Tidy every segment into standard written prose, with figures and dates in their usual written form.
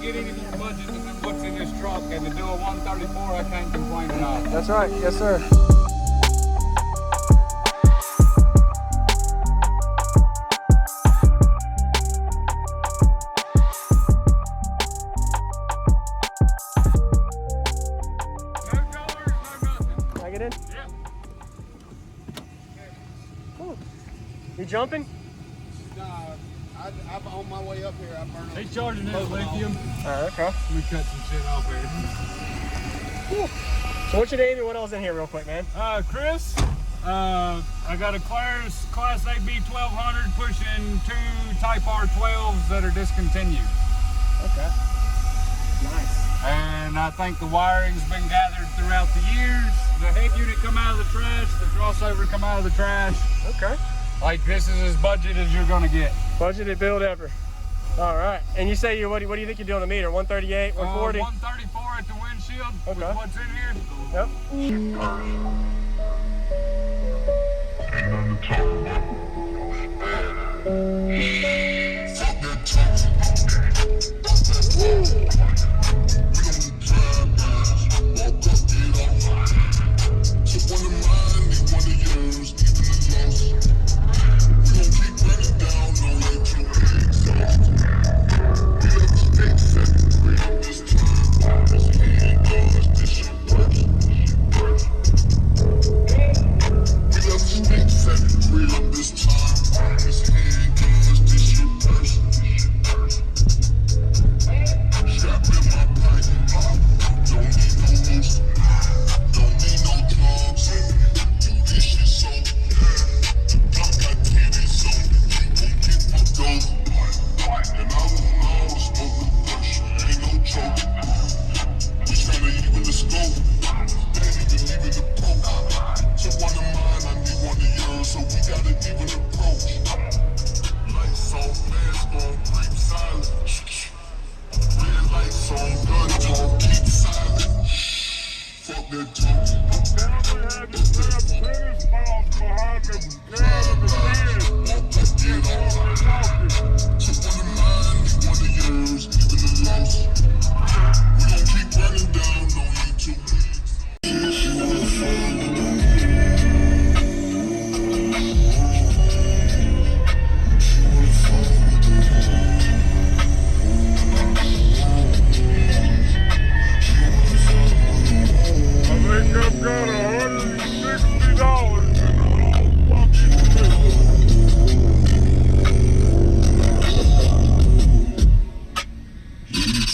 get any more budget than what's in this truck, and to do a 134, I can't complain at all. That's right. Yes, sir. No doors, no nothing. Can I get in? Yep. Cool. You jumping? I'm on my way up here. I burned They charging that lithium. Okay. Let me cut some shit off here. Cool. So what's your name and what else in here real quick, man? Chris, I got a Class AB 1200 pushing 2 Type R12s that are discontinued. Okay. Nice. And I think the wiring's been gathered throughout the years. The head unit come out of the trash, the crossover come out of the trash. Okay. Like, this is as budget as you're gonna get. Budgeted build ever. All right. And you say what do you think you do on the meter? 138, 140? 134 at the windshield with Okay. what's in here. Yep.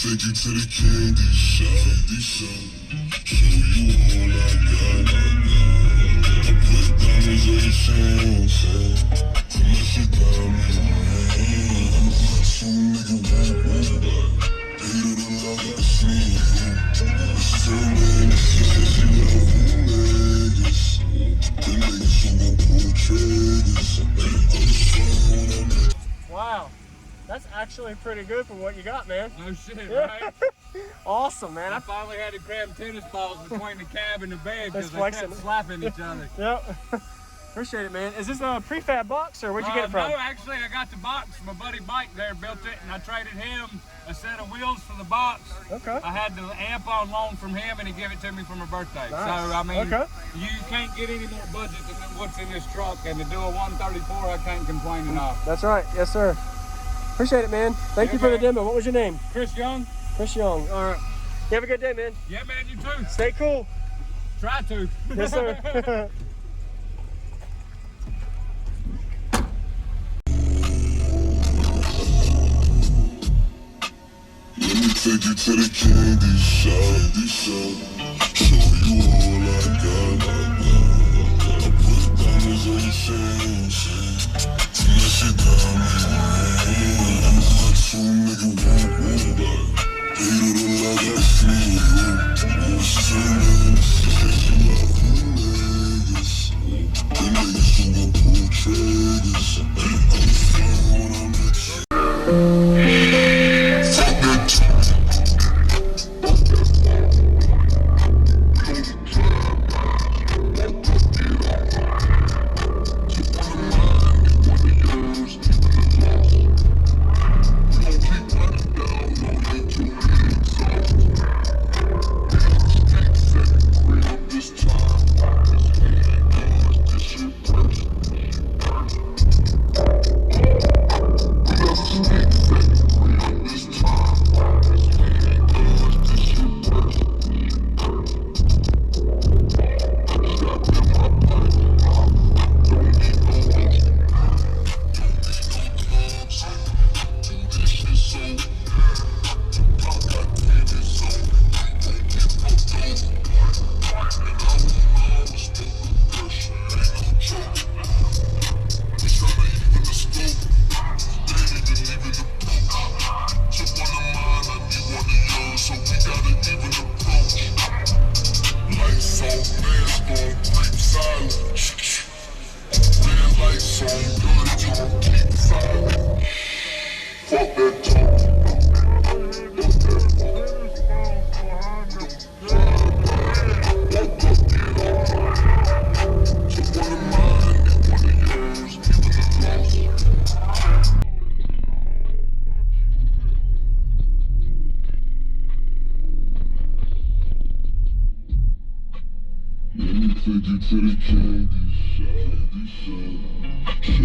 Take you to the candy shop, show you all I got. I put diamonds on your chains, come let your diamonds ring. Some nigga won't back, hated the love I seen. It's so many shit, she love Vegas. The niggas who gon' pull triggers. I'm the sun. Wow. That's actually pretty good for what you got, man. No shit, Yeah. right? Awesome, man. I finally had to grab tennis balls between the cab and the bed because they flexing. kept slapping each other. Yep. Appreciate it, man. Is this a prefab box or where'd you get it from? No, actually, I got the box. My buddy Mike there built it, and I traded him a set of wheels for the box. Okay. I had the amp on loan from him, and he gave it to me for my birthday. Nice. So, I mean, Okay. you can't get any more budget than what's in this truck, and to do a 134, I can't complain at all. That's right. Yes, sir. Appreciate it, man. Thank you for the demo. What was your name? Chris Young? Chris Young. All right. You have a good day, man. Yeah, man, you too. Stay cool. Try to. Yes, sir. Let me take you to the candy shop, show you all I got. I put diamonds on your chains, let your diamonds ring. Some nigga won't back, hated the love I seen. So many shit, she love Vegas. The niggas who gon' pull triggers. I'm the sun when I'm with you. take you to the candy shop. Show you all I got.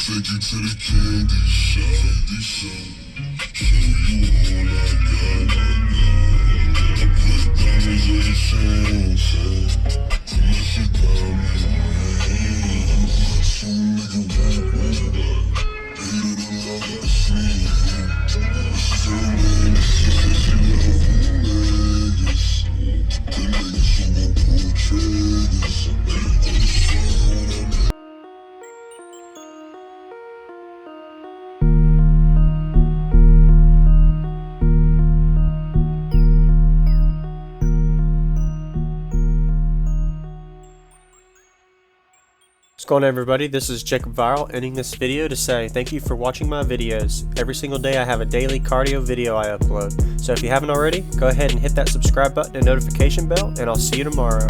Take you to the candy shop. Show you all I got. I put diamonds on your chain. Unless you diamond ring. Some nigga won't back. Hated a lot of the scene. Still man, she love niggas. Them niggas who won't pull triggers. What's going on, everybody? This is JacobViral, ending this video to say thank you for watching my videos. Every single day I have a daily cardio video I upload, so if you haven't already, go ahead and hit that subscribe button and notification bell, and I'll see you tomorrow.